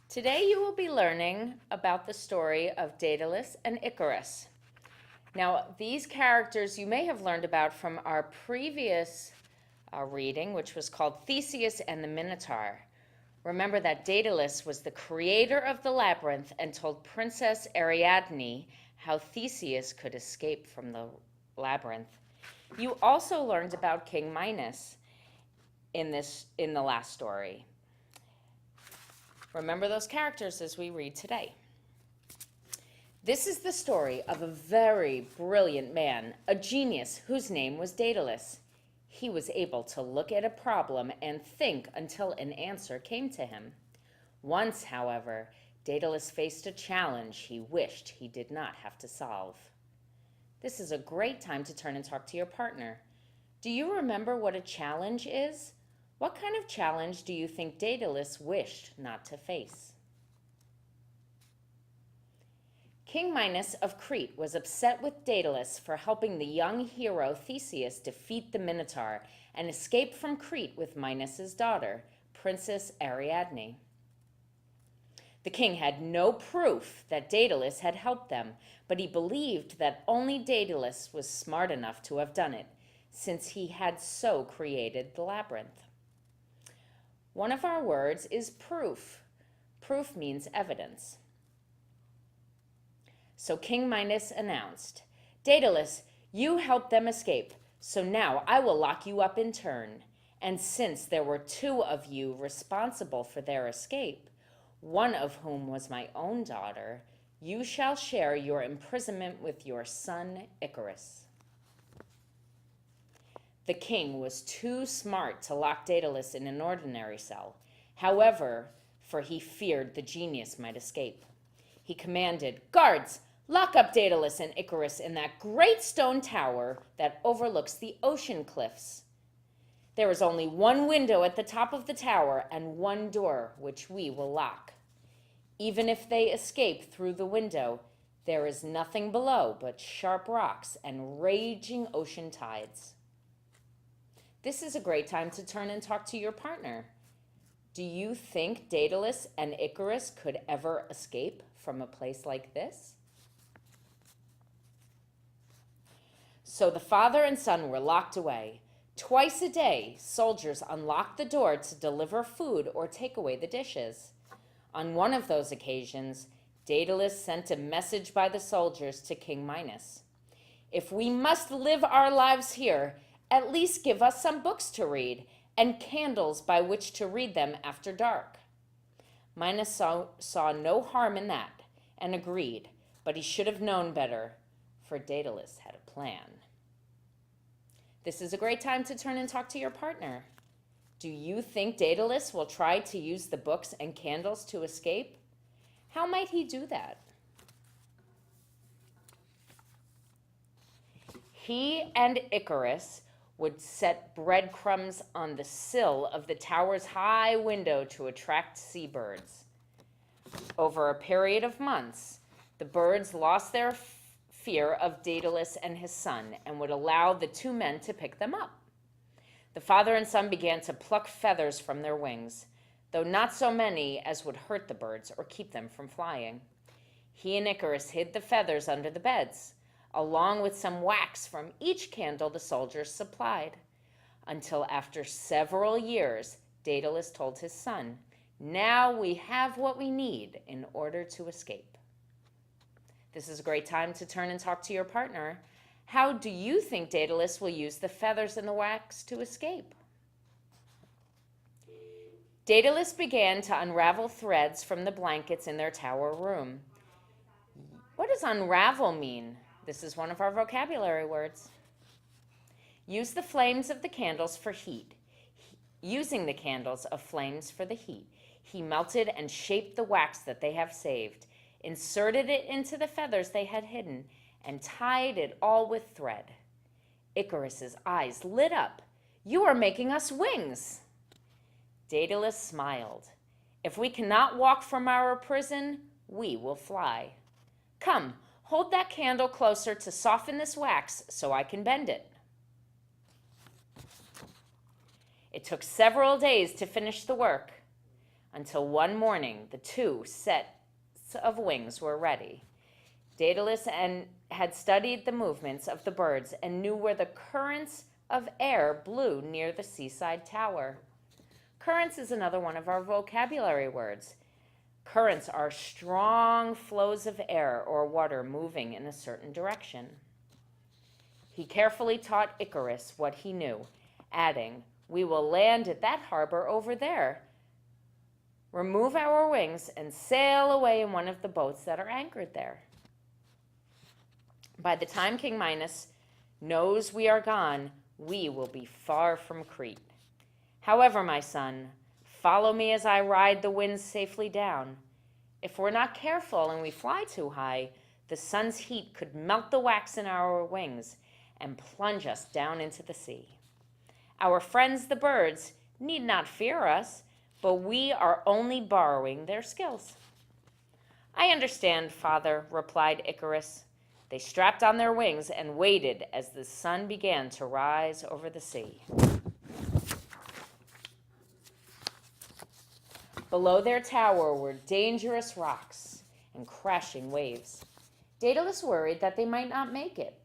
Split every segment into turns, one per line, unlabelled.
Today you will be learning about the story of Daedalus and Icarus. Now, these characters you may have learned about from our previous reading, which was called Theseus and the Minotaur. Remember that Daedalus was the creator of the labyrinth and told Princess Ariadne how Theseus could escape from the labyrinth. You also learned about King Minos in the last story. Remember those characters as we read today. This is the story of a very brilliant man, a genius whose name was Daedalus. He was able to look at a problem and think until an answer came to him. Once, however, Daedalus faced a challenge he wished he did not have to solve. This is a great time to turn and talk to your partner. Do you remember what a challenge is? What kind of challenge do you think Daedalus wished not to face? King Minos of Crete was upset with Daedalus for helping the young hero Theseus defeat the Minotaur and escape from Crete with Minos' daughter, Princess Ariadne. The king had no proof that Daedalus had helped them, but he believed that only Daedalus was smart enough to have done it, since he had so created the labyrinth. One of our words is proof. Proof means evidence. So King Minos announced, "Daedalus, you helped them escape, so now I will lock you up in turn. And since there were two of you responsible for their escape, one of whom was my own daughter, you shall share your imprisonment with your son Icarus." The king was too smart to lock Daedalus in an ordinary cell. However, for he feared the genius might escape. He commanded, "Guards, lock up Daedalus and Icarus in that great stone tower that overlooks the ocean cliffs. There is only one window at the top of the tower and one door which we will lock. Even if they escape through the window, there is nothing below but sharp rocks and raging ocean tides." This is a great time to turn and talk to your partner. Do you think Daedalus and Icarus could ever escape from a place like this? So the father and son were locked away. Twice a day, soldiers unlocked the door to deliver food or take away the dishes. On one of those occasions, Daedalus sent a message by the soldiers to King Minos. "If we must live our lives here, at least give us some books to read and candles by which to read them after dark." Minos saw no harm in that and agreed, but he should have known better, for Daedalus had a plan. This is a great time to turn and talk to your partner. Do you think Daedalus will try to use the books and candles to escape? How might he do that? He and Icarus would set breadcrumbs on the sill of the tower's high window to attract seabirds. Over a period of months, the birds lost their fear of Daedalus and his son and would allow the two men to pick them up. The father and son began to pluck feathers from their wings, though not so many as would hurt the birds or keep them from flying. He and Icarus hid the feathers under the beds, along with some wax from each candle the soldiers supplied, until after several years, Daedalus told his son, "Now we have what we need in order to escape." This is a great time to turn and talk to your partner. How do you think Daedalus will use the feathers and the wax to escape? Daedalus began to unravel threads from the blankets in their tower room. What does unravel mean? This is one of our vocabulary words. Use the flames of the candles for heat. Using the candles of flames for the heat, he melted and shaped the wax that they have saved, inserted it into the feathers they had hidden, and tied it all with thread. Icarus's eyes lit up. "You are making us wings." Daedalus smiled. "If we cannot walk from our prison, we will fly. Come, hold that candle closer to soften this wax so I can bend it." It took several days to finish the work. until one morning the two sets of wings were ready. Daedalus had studied the movements of the birds and knew where the currents of air blew near the seaside tower. Currents is another one of our vocabulary words. Currents are strong flows of air or water moving in a certain direction. He carefully taught Icarus what he knew, adding, "We will land at that harbor over there. Remove our wings and sail away in one of the boats that are anchored there. By the time King Minos knows we are gone, we will be far from Crete. However, my son, follow me as I ride the winds safely down. If we're not careful and we fly too high, the sun's heat could melt the wax in our wings and plunge us down into the sea. Our friends the birds need not fear us, but we are only borrowing their skills." "I understand, father," replied Icarus. They strapped on their wings and waited as the sun began to rise over the sea. Below their tower were dangerous rocks and crashing waves. Daedalus worried that they might not make it.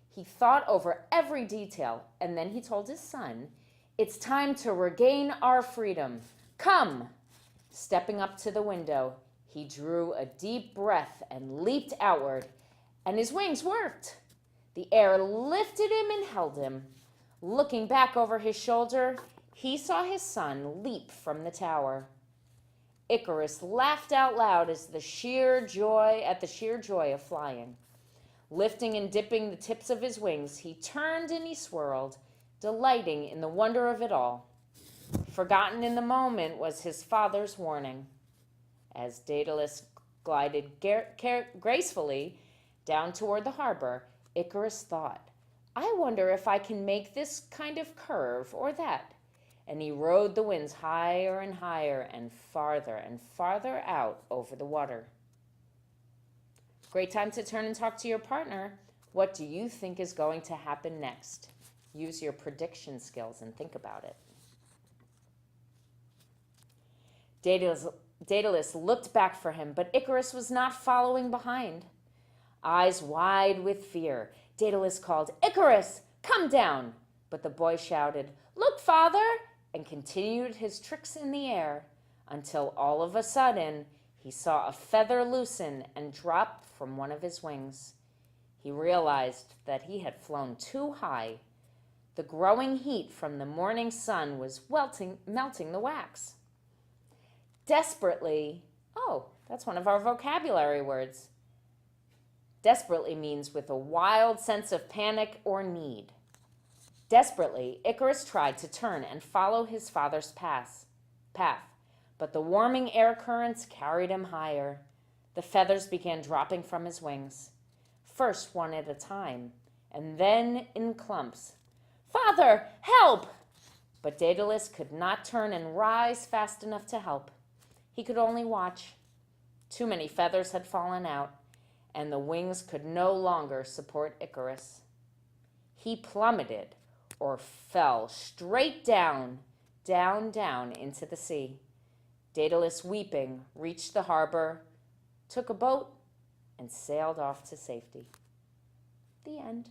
He thought over every detail, and then he told his son, "It's time to regain our freedom. Come!" Stepping up to the window, he drew a deep breath and leaped outward, and his wings worked. The air lifted him and held him. Looking back over his shoulder, he saw his son leap from the tower. Icarus laughed out loud at the sheer joy of flying. Lifting and dipping the tips of his wings, he turned and he swirled, delighting in the wonder of it all. Forgotten in the moment was his father's warning. As Daedalus glided gracefully down toward the harbor, Icarus thought, "I wonder if I can make this kind of curve or that." And he rode the winds higher and higher and farther out over the water. Great time to turn and talk to your partner. What do you think is going to happen next? Use your prediction skills and think about it. Daedalus looked back for him, but Icarus was not following behind. Eyes wide with fear, Daedalus called, "Icarus, come down!" But the boy shouted, "Look, father!" and continued his tricks in the air until all of a sudden he saw a feather loosen and drop from one of his wings. He realized that he had flown too high. The growing heat from the morning sun was melting the wax. Desperately, that's one of our vocabulary words. Desperately means with a wild sense of panic or need. Desperately, Icarus tried to turn and follow his father's path, but the warming air currents carried him higher. The feathers began dropping from his wings, first one at a time, and then in clumps. "Father, help!" But Daedalus could not turn and rise fast enough to help. He could only watch. Too many feathers had fallen out, and the wings could no longer support Icarus. He plummeted, or fell straight down into the sea. Daedalus, weeping, reached the harbor, took a boat, and sailed off to safety. The end.